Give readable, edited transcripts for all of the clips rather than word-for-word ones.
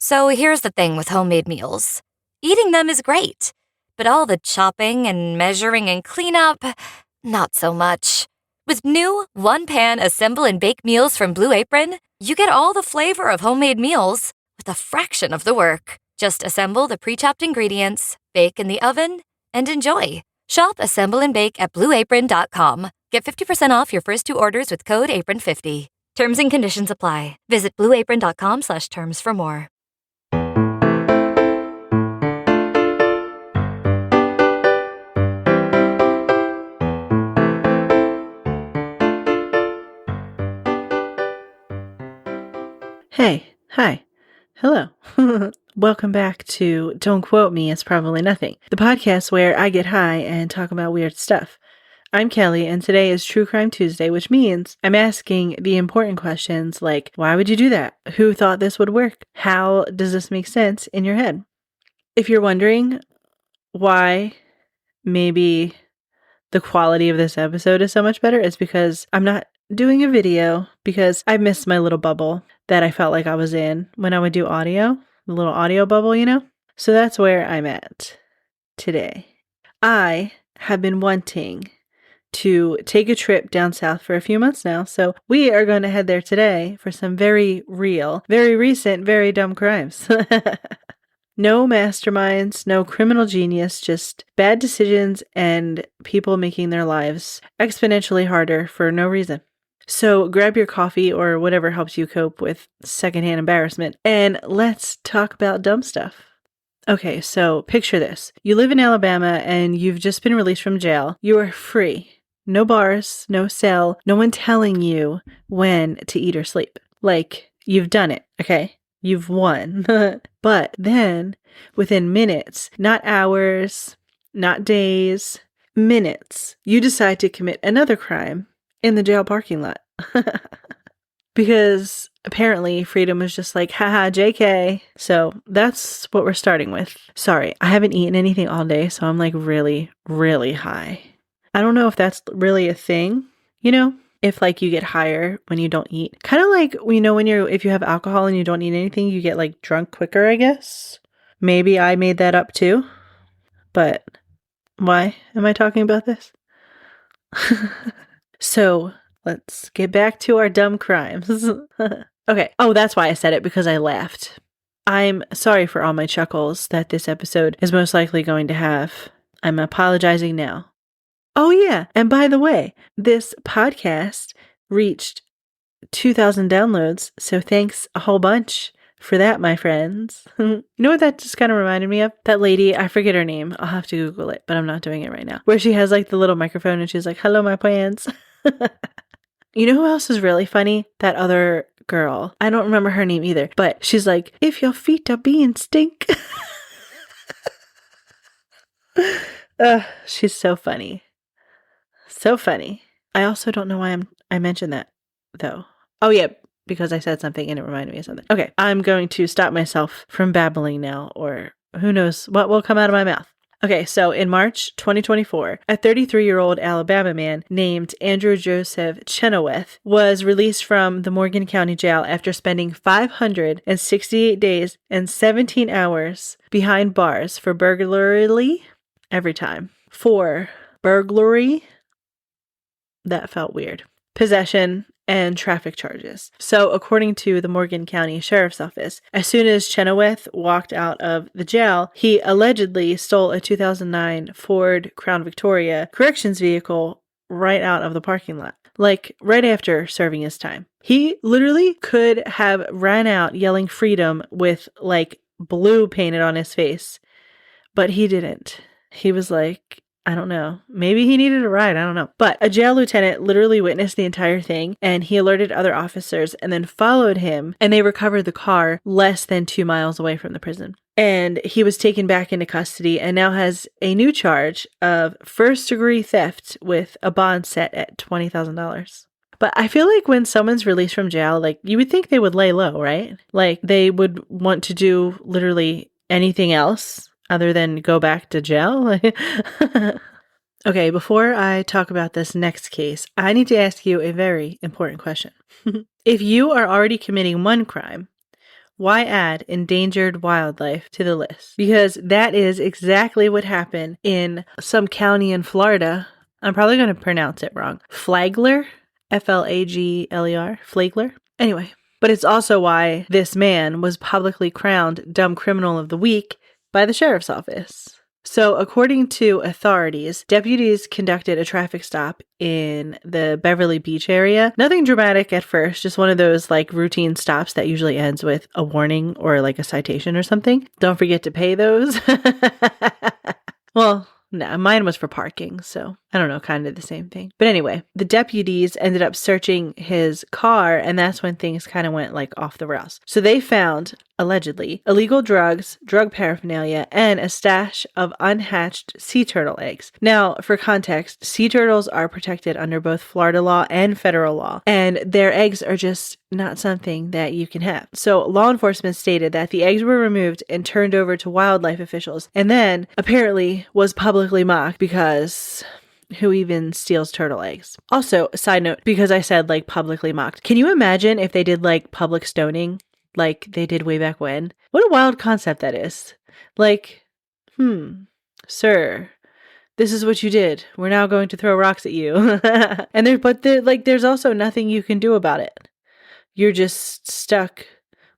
So here's the thing with homemade meals. Eating them is great, but all the chopping and measuring and cleanup, not so much. With new one-pan assemble and bake meals from Blue Apron, you get all the flavor of homemade meals with a fraction of the work. Just assemble the pre-chopped ingredients, bake in the oven, and enjoy. Shop Assemble and Bake at blueapron.com. Get 50% off your first 2 orders with code APRON50. Terms and conditions apply. Visit blueapron.com/terms for more. Hey, hi, hello. Welcome back to Don't Quote Me, It's Probably Nothing, the podcast where I get high and talk about weird stuff. I'm Kelly, and today is True Crime Tuesday, which means I'm asking the important questions like, why would you do that? Who thought this would work? How does this make sense in your head? If you're wondering why maybe the quality of this episode is so much better, it's because I'm not doing a video because I missed my little bubble that I felt like I was in when I would do audio, the little audio bubble, you know? So that's where I'm at today. I have been wanting to take a trip down south for a few months now, so we are going to head there today for some very real, very recent, very dumb crimes. No masterminds, no criminal genius, just bad decisions and people making their lives exponentially harder for no reason. So grab your coffee or whatever helps you cope with secondhand embarrassment, and let's talk about dumb stuff. Okay, so picture this. You live in Alabama and you've just been released from jail. You are free. No bars, no cell, no one telling you when to eat or sleep. Like, you've done it, okay? You've won. But then, within minutes, not hours, not days, minutes, you decide to commit another crime in the jail parking lot. Because apparently freedom was just like, haha, JK. So that's what we're starting with. Sorry, I haven't eaten anything all day, so I'm like really, really high. I don't know if that's really a thing, you know? If like you get higher when you don't eat. Kind of like, you know, if you have alcohol and you don't eat anything, you get like drunk quicker, I guess. Maybe I made that up too. But why am I talking about this? So let's get back to our dumb crimes. Okay. Oh, that's why I said it, because I laughed. I'm sorry for all my chuckles that this episode is most likely going to have. I'm apologizing now. Oh yeah, and by the way, this podcast reached 2,000 downloads, so thanks a whole bunch for that, my friends. You know what that just kind of reminded me of? That lady, I forget her name, I'll have to Google it, but I'm not doing it right now, where she has like the little microphone and she's like, hello, my plants. You know who else is really funny? That other girl. I don't remember her name either, but she's like, if your feet are being stink. She's so funny. So funny. I also don't know why I mentioned that, though. Oh, yeah, because I said something and it reminded me of something. Okay, I'm going to stop myself from babbling now, or who knows what will come out of my mouth. Okay, so in March 2024, a 33-year-old Alabama man named Andrew Joseph Chenoweth was released from the Morgan County Jail after spending 568 days and 17 hours behind bars for burglary. Every time. For burglary. That felt weird. Possession and traffic charges. So according to the Morgan County Sheriff's Office, as soon as Chenoweth walked out of the jail, he allegedly stole a 2009 Ford Crown Victoria corrections vehicle right out of the parking lot. Like right after serving his time. He literally could have ran out yelling freedom with like blue painted on his face, but he didn't. He was like, I don't know. Maybe he needed a ride. I don't know. But a jail lieutenant literally witnessed the entire thing, and he alerted other officers and then followed him, and they recovered the car less than 2 miles away from the prison. And he was taken back into custody and now has a new charge of first-degree theft with a bond set at $20,000. But I feel like when someone's released from jail, like you would think they would lay low, right? Like they would want to do literally anything else other than go back to jail? Okay, before I talk about this next case, I need to ask you a very important question. If you are already committing one crime, Why add endangered wildlife to the list? Because that is exactly what happened in some county in Florida. I'm probably going to pronounce it wrong. Flagler? Flagler? Flagler? Anyway, but it's also why this man was publicly crowned Dumb Criminal of the Week by the sheriff's office. So, according to authorities, deputies conducted a traffic stop in the Beverly Beach area. Nothing dramatic at first, just one of those like routine stops that usually ends with a warning or like a citation or something. Don't forget to pay those. Well, no, mine was for parking, so I don't know, kind of the same thing. But anyway, the deputies ended up searching his car, and that's when things kind of went like off the rails. So they found, allegedly, illegal drugs, drug paraphernalia, and a stash of unhatched sea turtle eggs. Now, for context, sea turtles are protected under both Florida law and federal law, and their eggs are just not something that you can have. So law enforcement stated that the eggs were removed and turned over to wildlife officials, and then apparently was publicly mocked because who even steals turtle eggs? Also, side note, because I said like publicly mocked, can you imagine if they did like public stoning like they did way back when? What a wild concept that is. Like, sir, this is what you did. We're now going to throw rocks at you. And there's also nothing you can do about it. You're just stuck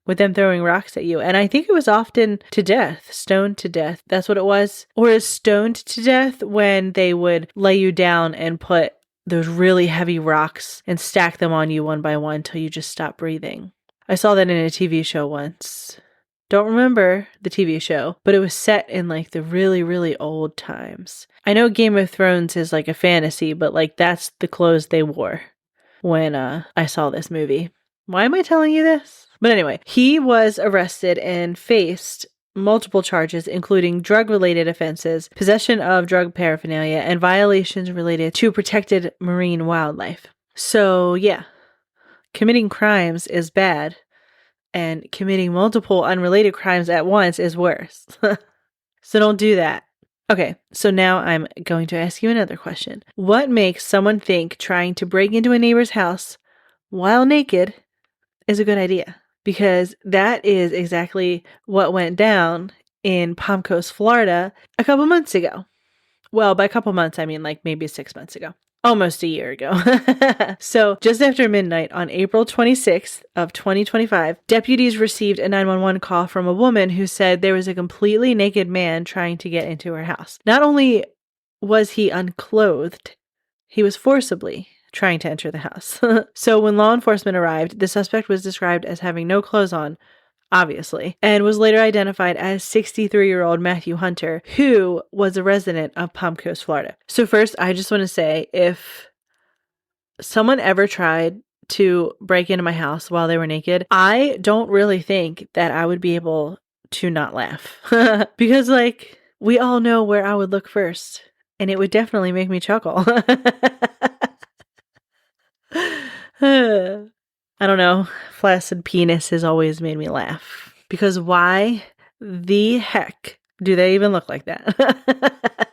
with them throwing rocks at you. And I think it was often to death, stoned to death. That's what it was. Or is stoned to death when they would lay you down and put those really heavy rocks and stack them on you one by one till you just stop breathing. I saw that in a TV show once. Don't remember the TV show, but it was set in like the really, really old times. I know Game of Thrones is like a fantasy, but like that's the clothes they wore when I saw this movie. Why am I telling you this? But anyway, he was arrested and faced multiple charges, including drug-related offenses, possession of drug paraphernalia, and violations related to protected marine wildlife. So yeah, committing crimes is bad, and committing multiple unrelated crimes at once is worse. So don't do that. Okay, so now I'm going to ask you another question. What makes someone think trying to break into a neighbor's house while naked is a good idea? Because that is exactly what went down in Palm Coast, Florida a couple months ago. Well, by a couple months, I mean like maybe 6 months ago. Almost a year ago. So just after midnight on April 26th of 2025, deputies received a 911 call from a woman who said there was a completely naked man trying to get into her house. Not only was he unclothed, he was forcibly trying to enter the house. So when law enforcement arrived, the suspect was described as having no clothes on, obviously, and was later identified as 63-year-old Matthew Hunter, who was a resident of Palm Coast, Florida. So first, I just want to say, if someone ever tried to break into my house while they were naked, I don't really think that I would be able to not laugh. Because, like, we all know where I would look first, and it would definitely make me chuckle. I don't know. Flaccid penis has always made me laugh. Because why the heck do they even look like that?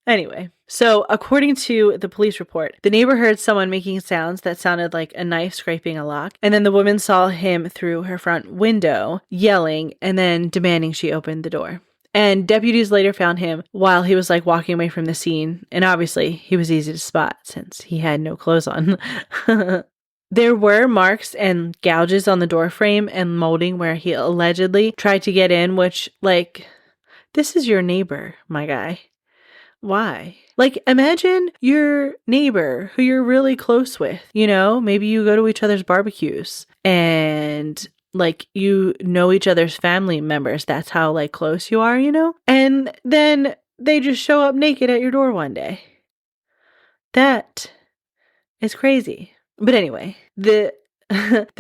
Anyway, so according to the police report, the neighbor heard someone making sounds that sounded like a knife scraping a lock. And then the woman saw him through her front window, yelling and then demanding she open the door. And deputies later found him while he was like walking away from the scene. And obviously he was easy to spot since he had no clothes on. There were marks and gouges on the door frame and molding where he allegedly tried to get in, which, like, this is your neighbor, my guy. Why? Like, imagine your neighbor who you're really close with, you know? Maybe you go to each other's barbecues and, like, you know each other's family members. That's how, like, close you are, you know? And then they just show up naked at your door one day. That is crazy. But anyway, the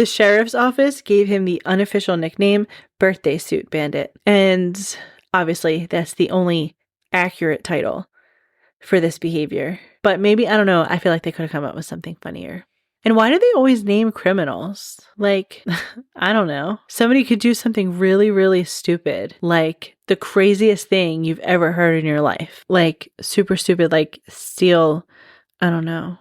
sheriff's office gave him the unofficial nickname Birthday Suit Bandit. And obviously, that's the only accurate title for this behavior. But maybe, I don't know, I feel like they could have come up with something funnier. And why do they always name criminals? Like, I don't know. Somebody could do something really, really stupid. Like the craziest thing you've ever heard in your life. Like super stupid, like steal, I don't know,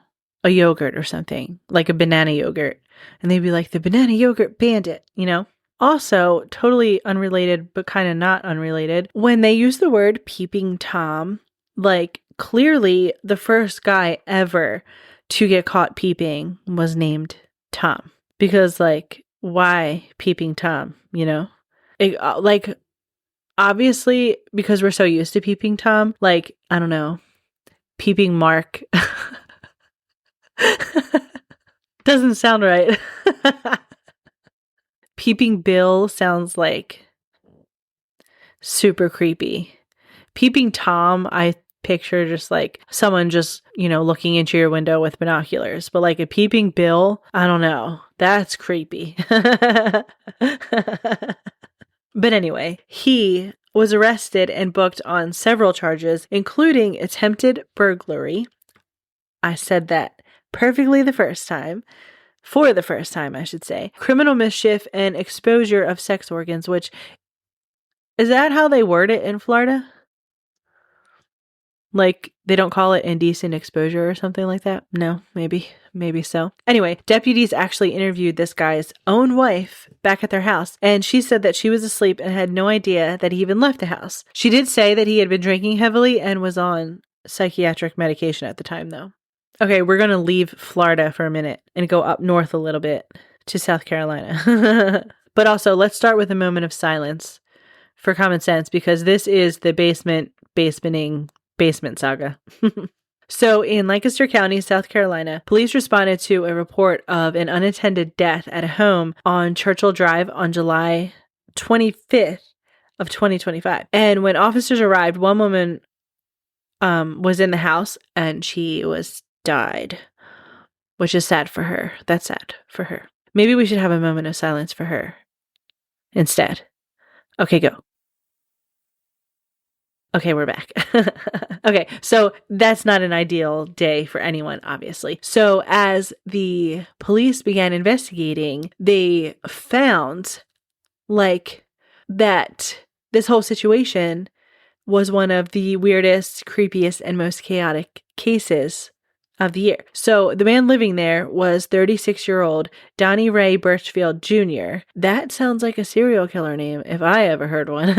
a yogurt or something, like a banana yogurt. And they'd be like, the banana yogurt bandit, you know? Also, totally unrelated, but kind of not unrelated, when they use the word peeping Tom, like clearly the first guy ever to get caught peeping was named Tom. Because, like, why peeping Tom, you know? Like, obviously, because we're so used to peeping Tom, like, I don't know, peeping Mark doesn't sound right. Peeping Bill sounds like super creepy. Peeping Tom, I picture just like someone just, looking into your window with binoculars. But like a peeping Bill, I don't know. That's creepy. But anyway, he was arrested and booked on several charges, including attempted burglary. I said that perfectly the first time. For the first time, I should say. Criminal mischief and exposure of sex organs, which, is that how they word it in Florida? Like, they don't call it indecent exposure or something like that? No, maybe so. Anyway, deputies actually interviewed this guy's own wife back at their house, and she said that she was asleep and had no idea that he even left the house. She did say that he had been drinking heavily and was on psychiatric medication at the time, though. Okay, we're going to leave Florida for a minute and go up north a little bit to South Carolina. But also, let's start with a moment of silence for common sense, because this is the basement saga. So in Lancaster County, South Carolina, police responded to a report of an unattended death at a home on Churchill Drive on July 25th of 2025. And when officers arrived, one woman was in the house and she was died, which is sad for her. That's sad for her. Maybe we should have a moment of silence for her instead. Okay, go. Okay, we're back. Okay, so that's not an ideal day for anyone, obviously. So as the police began investigating, they found that this whole situation was one of the weirdest, creepiest, and most chaotic cases of the year. So the man living there was 36-year-old Donnie Ray Birchfield Jr. That sounds like a serial killer name if I ever heard one.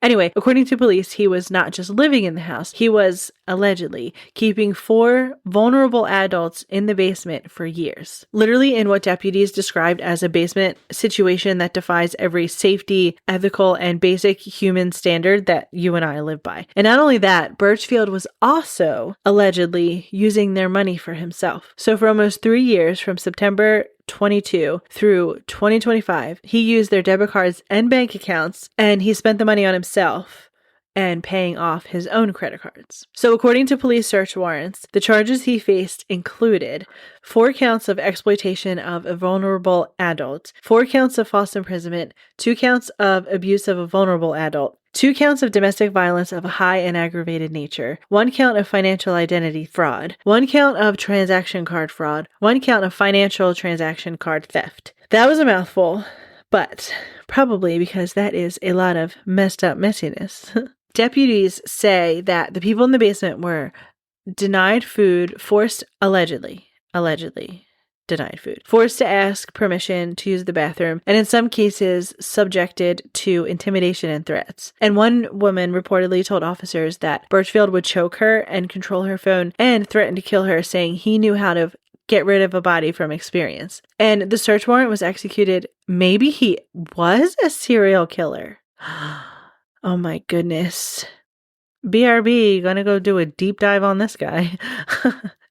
Anyway, according to police, he was not just living in the house, he was allegedly keeping 4 vulnerable adults in the basement for years. Literally in what deputies described as a basement situation that defies every safety, ethical, and basic human standard that you and I live by. And not only that, Birchfield was also allegedly using their money for himself. So for almost 3 years, from September 22 through 2025, he used their debit cards and bank accounts, and he spent the money on himself and paying off his own credit cards. So according to police search warrants, the charges he faced included 4 counts of exploitation of a vulnerable adult, 4 counts of false imprisonment, 2 counts of abuse of a vulnerable adult, 2 counts of domestic violence of a high and aggravated nature, 1 count of financial identity fraud, 1 count of transaction card fraud, 1 count of financial transaction card theft. That was a mouthful, but probably because that is a lot of messed up messiness. Deputies say that the people in the basement were denied food, allegedly denied food, forced to ask permission to use the bathroom, and in some cases subjected to intimidation and threats. And one woman reportedly told officers that Birchfield would choke her and control her phone and threaten to kill her, saying he knew how to get rid of a body from experience. And the search warrant was executed. Maybe he was a serial killer. Oh my goodness. BRB, gonna go do a deep dive on this guy.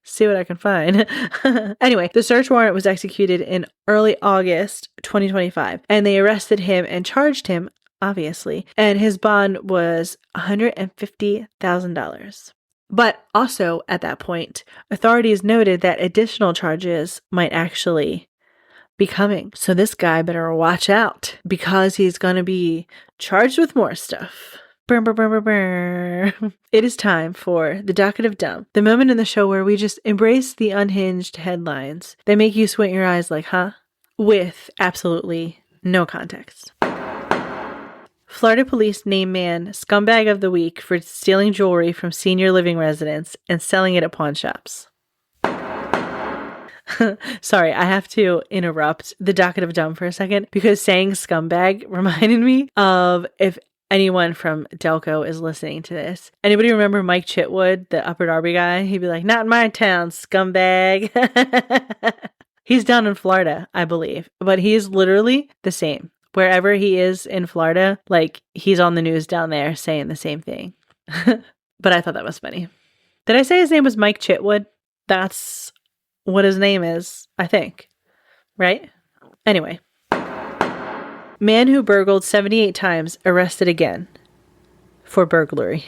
See what I can find. Anyway, the search warrant was executed in early August 2025, and they arrested him and charged him, obviously, and his bond was $150,000. But also at that point, authorities noted that additional charges might actually be coming. So this guy better watch out, because he's going to be charged with more stuff. Burr, burr, burr, burr, burr. It is time for the docket of dumb, the moment in the show where we just embrace the unhinged headlines that make you squint your eyes like, huh? With absolutely no context. Florida police name man scumbag of the week for stealing jewelry from senior living residents and selling it at pawn shops. Sorry, I have to interrupt the docket of dumb for a second because saying scumbag reminded me of, if anyone from Delco is listening to this, anybody remember Mike Chitwood, the Upper Darby guy? He'd be like, not in my town, scumbag. He's down in Florida, I believe, but he is literally the same. Wherever he is in Florida, like, he's on the news down there saying the same thing. But I thought that was funny. Did I say his name was Mike Chitwood? That's what his name is, I think. Right? Anyway. Man who burgled 78 times arrested again for burglary.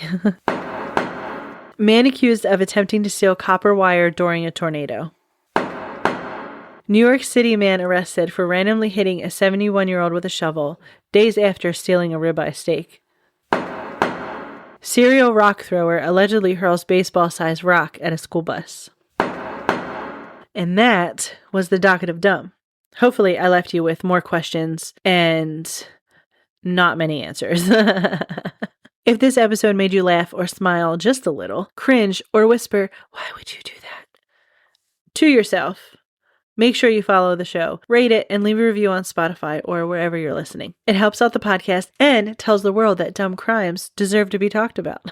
Man accused of attempting to steal copper wire during a tornado. New York City man arrested for randomly hitting a 71-year-old with a shovel days after stealing a ribeye steak. Serial rock thrower allegedly hurls baseball-sized rock at a school bus. And that was the docket of dumb. Hopefully I left you with more questions and not many answers. If this episode made you laugh or smile just a little, cringe, or whisper, "Why would you do that?" to yourself, make sure you follow the show, rate it, and leave a review on Spotify or wherever you're listening. It helps out the podcast and tells the world that dumb crimes deserve to be talked about.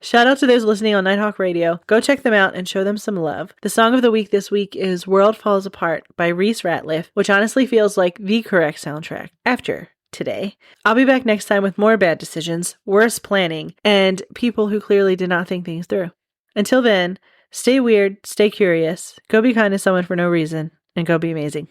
Shout out to those listening on Nighthawk Radio. Go check them out and show them some love. The song of the week this week is World Falls Apart by Reece Ratliff, which honestly feels like the correct soundtrack after today. I'll be back next time with more bad decisions, worse planning, and people who clearly did not think things through. Until then, stay weird, stay curious, go be kind to someone for no reason, and go be amazing.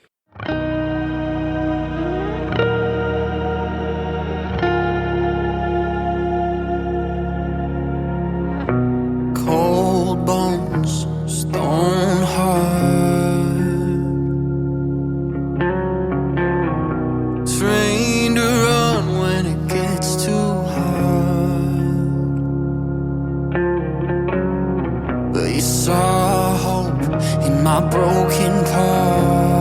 Cold bones, stone heart, trained to run when it gets too hard, but you saw hope in my broken parts,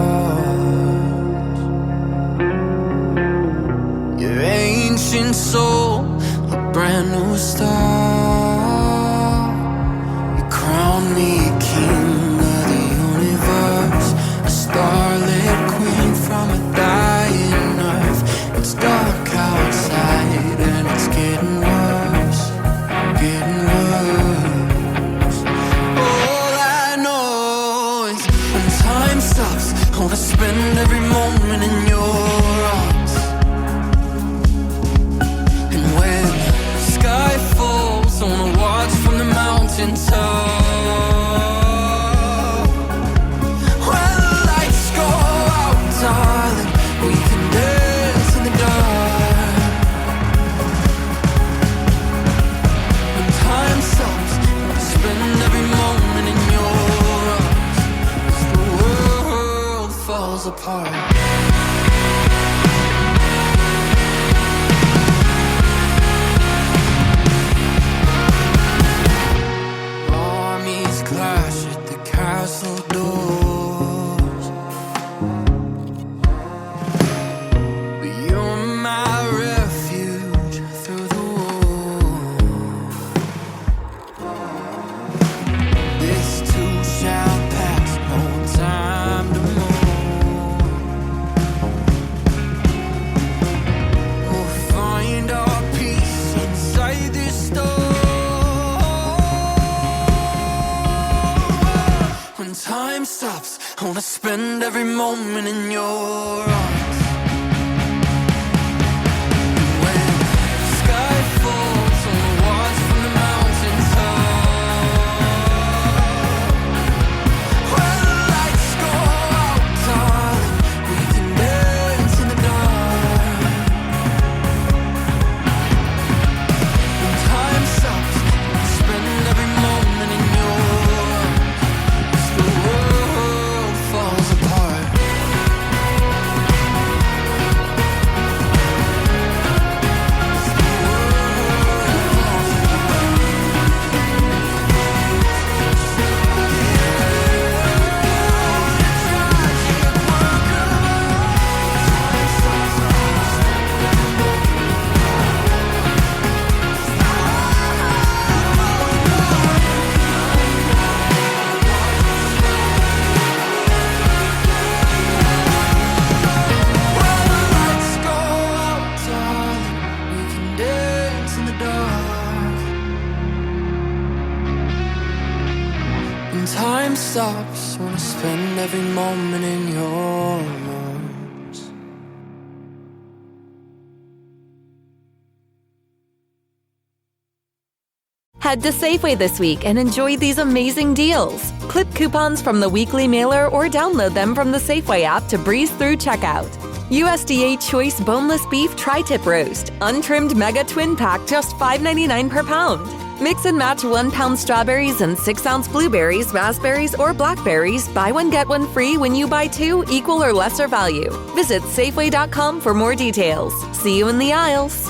your ancient soul, a brand new star. Crown me king of the universe, a starlit queen from a dying earth. It's dark outside and it's getting worse, getting worse. All I know is when time stops, I wanna spend every moment in your arms. And when the sky falls, I wanna watch from the mountain top. Darling, we can dance in the dark. When time stops, I spend every moment in your arms as the world falls apart. Armies clash at the castle door. Time stops, I wanna spend every moment in your arms. When the sky falls, I wanna watch from the mountain top. When the lights go out, darling, we can dance in the dark. When time stops, I wanna spend every moment in your arms. The world falls apart. in the dark. And time stops when I spend every moment in your arms. Head to Safeway this week and enjoy these amazing deals. Clip coupons from the weekly mailer or download them from the Safeway app to breeze through checkout. USDA Choice Boneless Beef Tri-Tip Roast, untrimmed Mega Twin Pack, just $5.99 per pound. Mix and match 1 pound strawberries and 6-ounce blueberries, raspberries, or blackberries. Buy one, get one free when you buy 2, equal or lesser value. Visit Safeway.com for more details. See you in the aisles.